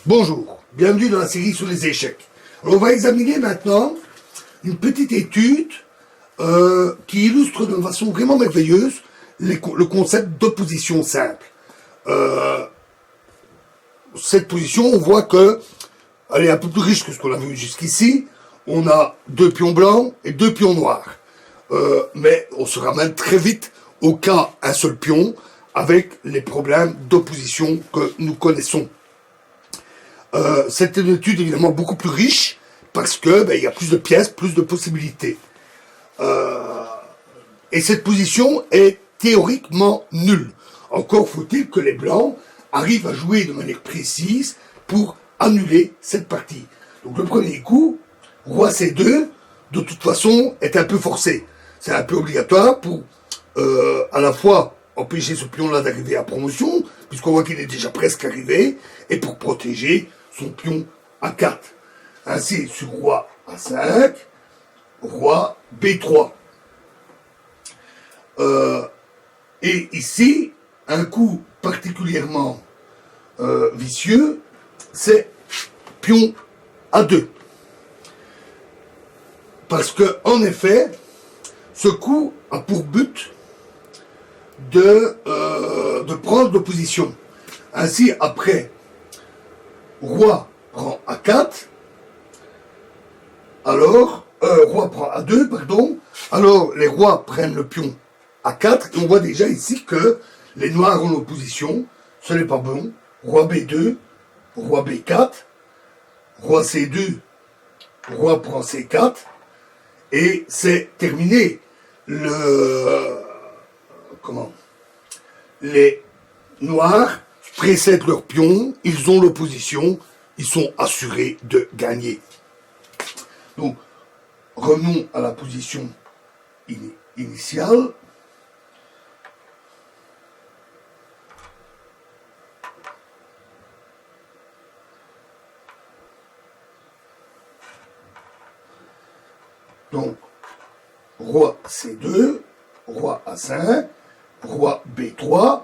Bonjour, bienvenue dans la série sur les échecs. Alors, on va examiner maintenant une petite étude qui illustre de façon vraiment merveilleuse le concept d'opposition simple. Cette position, on voit que elle est un peu plus riche que ce qu'on a vu jusqu'ici. On a deux pions blancs et deux pions noirs. Mais on se ramène très vite au cas un seul pion avec les problèmes d'opposition que nous connaissons. C'est une étude évidemment beaucoup plus riche parce que il y a plus de pièces, plus de possibilités. Et cette position est théoriquement nulle. Encore faut-il que les blancs arrivent à jouer de manière précise pour annuler cette partie. Donc le premier coup, roi C2, de toute façon, est un peu forcé. C'est un peu obligatoire pour à la fois empêcher ce pion-là d'arriver à promotion, puisqu'on voit qu'il est déjà presque arrivé, et pour protéger son pion A4. Ainsi, sur roi A5, roi B3. Et ici, un coup particulièrement vicieux, c'est pion A2. Parce que, en effet, ce coup a pour but de prendre l'opposition. Ainsi, après, roi prend A4, alors, roi prend A2, pardon, alors les rois prennent le pion A4, et on voit déjà ici que les noirs ont l'opposition, ce n'est pas bon, roi B2, roi B4, roi C2, roi prend C4, et c'est terminé. Les noirs précèdent leur pion, ils ont l'opposition, ils sont assurés de gagner. Donc, revenons à la position initiale. Donc, roi C2, roi A5, roi B3,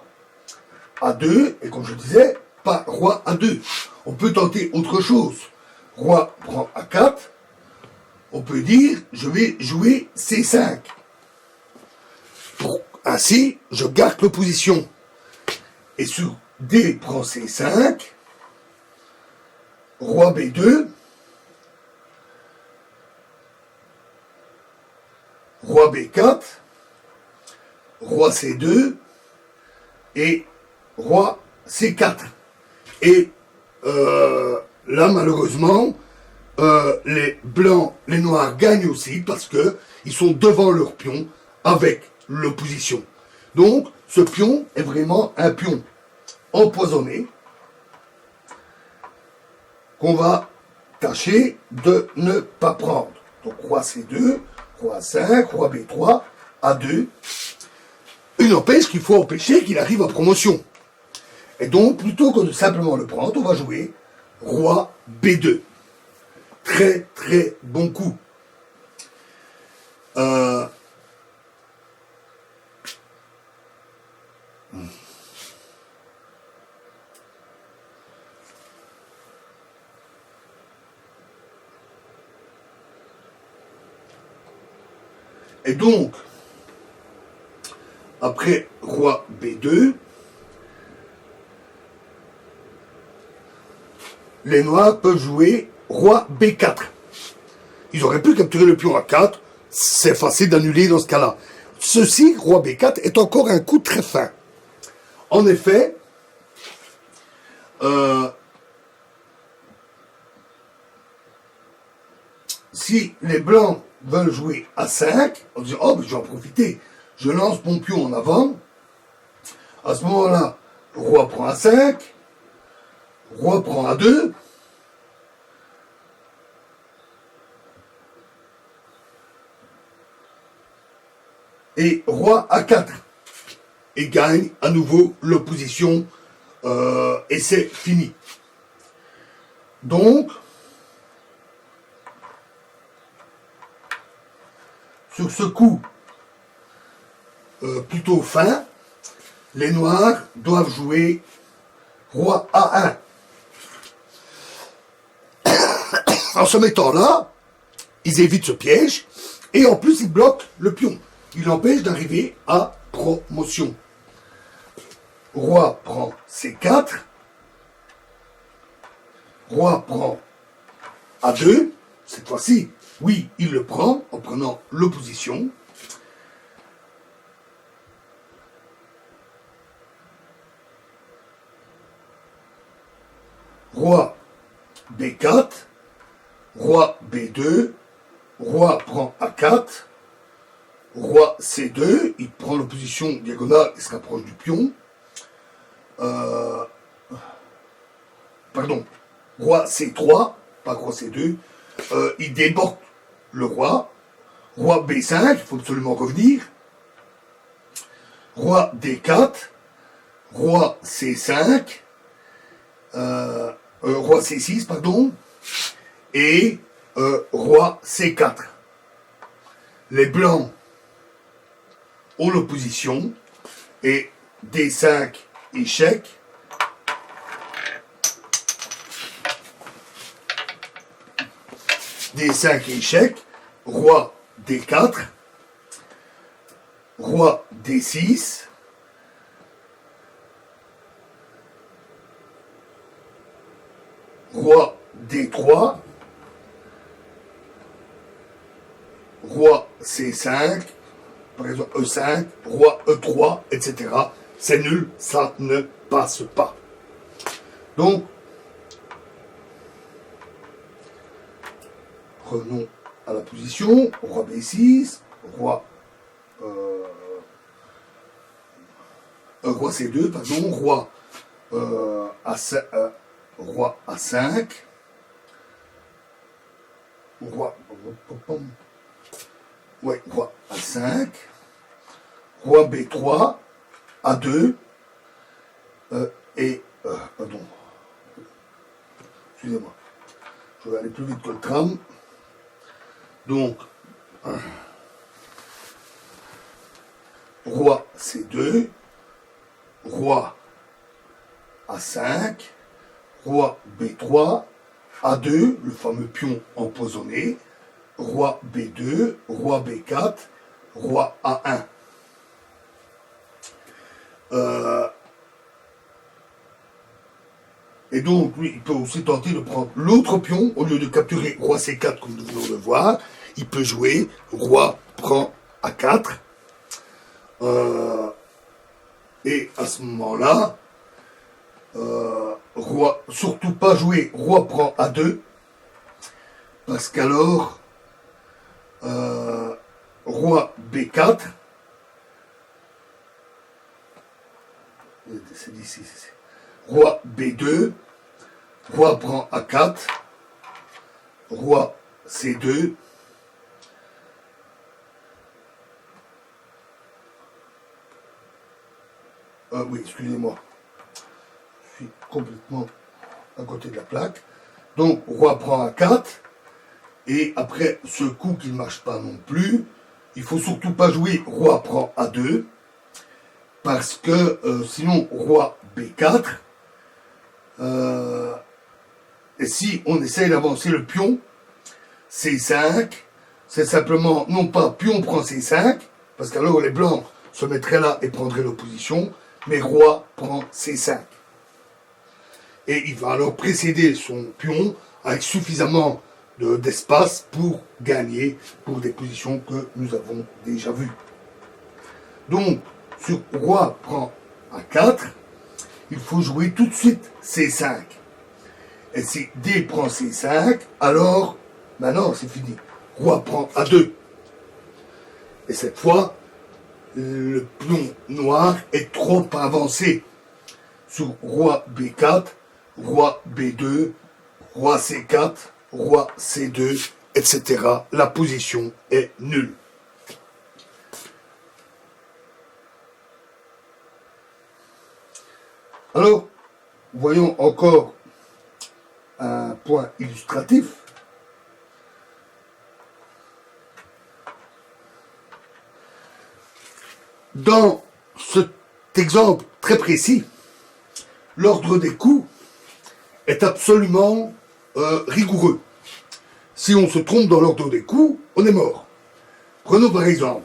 A2, et comme je disais, pas roi A2. On peut tenter autre chose. Roi prend A4, on peut dire, je vais jouer C5. Ainsi, je garde l'opposition. Et sur D prend C5, roi B2, roi B4, roi C2 et roi C4. Et là, malheureusement, les blancs, les noirs gagnent aussi parce que ils sont devant leur pion avec l'opposition. Donc, ce pion est vraiment un pion empoisonné qu'on va tâcher de ne pas prendre. Donc, roi C2, roi 5, roi B3, A2. Il n'empêche qu'il faut empêcher qu'il arrive à promotion. Et donc, plutôt que de simplement le prendre, on va jouer roi B2. Très, très bon coup. Et donc, après roi B2, les noirs peuvent jouer roi B4. Ils auraient pu capturer le pion A4, c'est facile d'annuler dans ce cas-là. Ceci, roi B4, est encore un coup très fin. En effet, si les blancs veulent jouer A5, on dit, oh, mais je vais en profiter, je lance mon pion en avant, à ce moment-là, roi prend A5, roi prend A2, et roi A4, et gagne à nouveau l'opposition, et c'est fini. Donc, sur ce coup plutôt fin, les noirs doivent jouer roi A1. En se mettant là, ils évitent ce piège, et en plus ils bloquent le pion. Ils l'empêchent d'arriver à promotion. Roi prend C4, roi prend A2, cette fois-ci, oui, il le prend en prenant l'opposition. Roi B4, roi B2, roi prend A4, roi C2, il prend l'opposition diagonale et se rapproche du pion. Pardon, roi C3, pas roi C2, il déborde le roi. Roi B5, il faut absolument revenir. Roi D4, roi C5, roi C6, pardon, et roi C4. Les blancs ont l'opposition et D5 échec. D5 échec, roi D4, roi D6, roi D3, roi C5, par exemple E5, roi E3, etc. C'est nul, ça ne passe pas. Donc, revenons à la position, roi B6, roi C2, pardon, roi roi A5, roi A5, roi B3, A2, pardon, excusez-moi, je vais aller plus vite que le tram. Donc, roi C2, roi A5, roi B3, A2, le fameux pion empoisonné, roi B2, roi B4, roi A1. Et donc, lui, il peut aussi tenter de prendre l'autre pion, au lieu de capturer roi C4 comme nous venons de le voir, il peut jouer roi prend A4. Et à ce moment-là, roi, surtout pas jouer roi prend A2, parce qu'alors, roi B4, c'est d'ici, roi B2, roi prend A4, roi C2, oui, excusez-moi, je suis complètement à côté de la plaque. Donc, roi prend A4, et après ce coup qui ne marche pas non plus, il faut surtout pas jouer roi prend A2, parce que sinon, roi B4, et si on essaye d'avancer le pion, C5, c'est simplement, non pas pion prend C5, parce qu'alors les blancs se mettraient là et prendraient l'opposition, mais roi prend C5. Et il va alors précéder son pion avec suffisamment d'espace pour gagner pour des positions que nous avons déjà vues. Donc, sur roi prend A4, il faut jouer tout de suite C5. Et si D prend C5, alors, maintenant c'est fini. Roi prend A2. Et cette fois, le pion noir est trop avancé. Sur roi B4, roi B2, roi C4, roi C2, etc. La position est nulle. Alors, voyons encore un point illustratif. Dans cet exemple très précis, l'ordre des coups est absolument rigoureux. Si on se trompe dans l'ordre des coups, on est mort. Prenons par exemple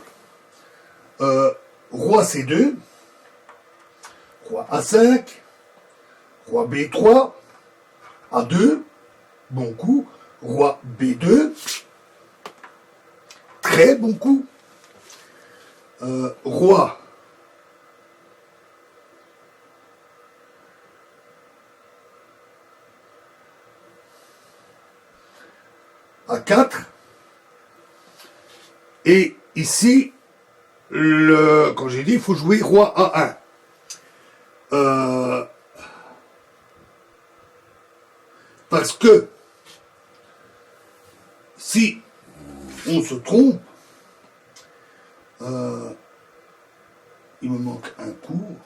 roi C2, roi A5, roi B3, A2, bon coup, roi B2, très bon coup, roi A4, et ici, quand j'ai dit, il faut jouer roi A1. Parce que si on se trompe, il me manque un coup.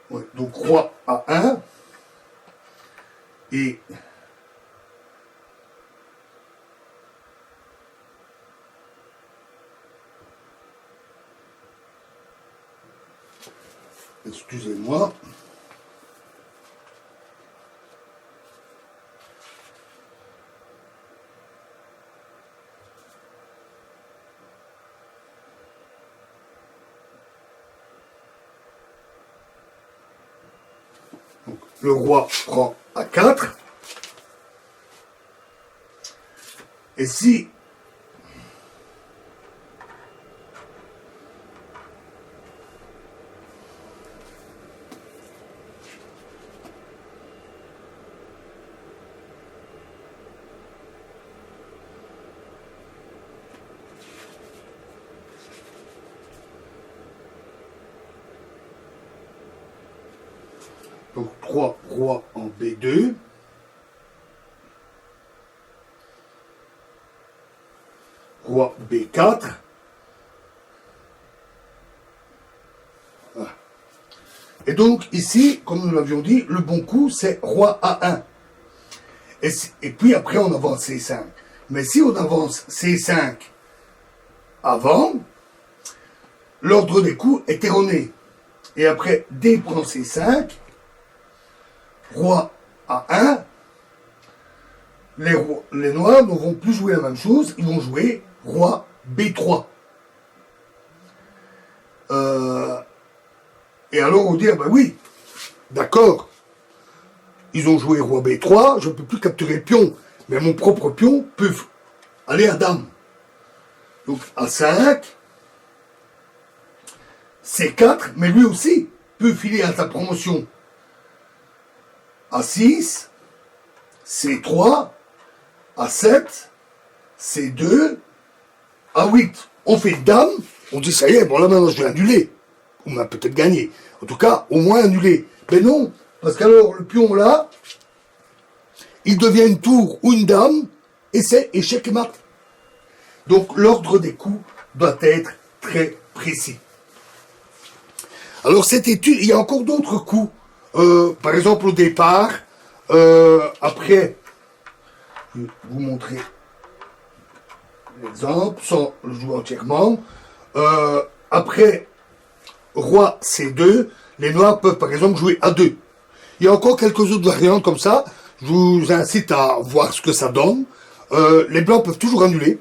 Ouais, donc roi A1 et excusez-moi. Donc, le roi prend A4. Et si donc 3 rois en B2, roi B4, voilà. Et donc ici, comme nous l'avions dit, le bon coup c'est roi A1. Et puis après on avance C5. Mais si on avance C5 avant, l'ordre des coups est erroné. Et après, D prend C5, roi A1, les noirs ne vont plus jouer la même chose, ils vont jouer roi B3. Et alors on dit, ah ben oui, d'accord, ils ont joué roi B3, je ne peux plus capturer le pion, mais mon propre pion peut aller à dame. Donc A5, C4, mais lui aussi peut filer à sa promotion. A6, C3, A7, C2, A8. On fait dame, on dit ça y est, bon là maintenant je vais annuler. On a peut-être gagné. En tout cas, au moins annuler. Mais non, parce qu'alors le pion là, il devient une tour ou une dame, et c'est échec et mat. Donc l'ordre des coups doit être très précis. Alors cette étude, il y a encore d'autres coups. Par exemple au départ, après, je vais vous montrer l'exemple sans le jouer entièrement. Après roi C2, les noirs peuvent par exemple jouer A2. Il y a encore quelques autres variantes comme ça. Je vous incite à voir ce que ça donne. Les blancs peuvent toujours annuler,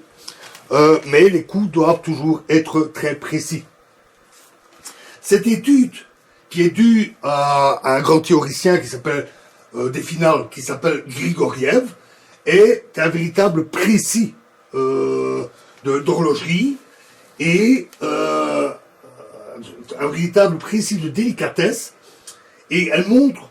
mais les coups doivent toujours être très précis. Cette étude, qui est due à un grand théoricien qui s'appelle des finales, qui s'appelle Grigoriev, est un véritable précis d'horlogerie et un véritable précis de délicatesse. Et elle montre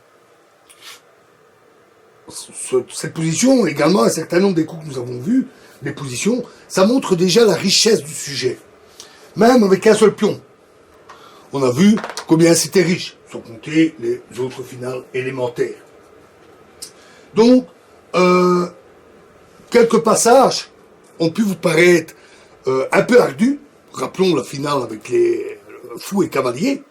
cette position, également un certain nombre des coups que nous avons vus, des positions, ça montre déjà la richesse du sujet. Même avec un seul pion. On a vu combien c'était riche, sans compter les autres finales élémentaires. Donc, quelques passages ont pu vous paraître un peu ardus. Rappelons la finale avec les fous et cavaliers.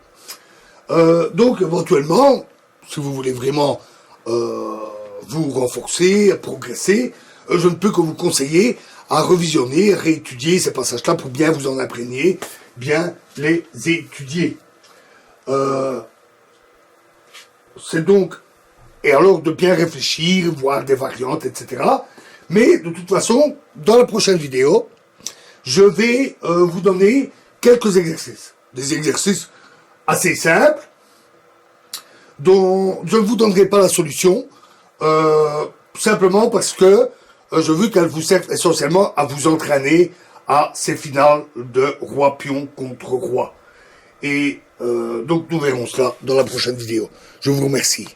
Donc, éventuellement, si vous voulez vraiment vous renforcer, progresser, je ne peux que vous conseiller à revisionner, à réétudier ces passages-là pour bien vous en imprégner bien les étudier. C'est donc, et alors de bien réfléchir, voir des variantes, etc. Mais de toute façon, dans la prochaine vidéo, je vais vous donner quelques exercices. Des exercices assez simples, dont je ne vous donnerai pas la solution, simplement parce que je veux qu'elle vous serve essentiellement à vous entraîner à ces finales de roi-pion contre roi. Et donc nous verrons cela dans la prochaine vidéo. Je vous remercie.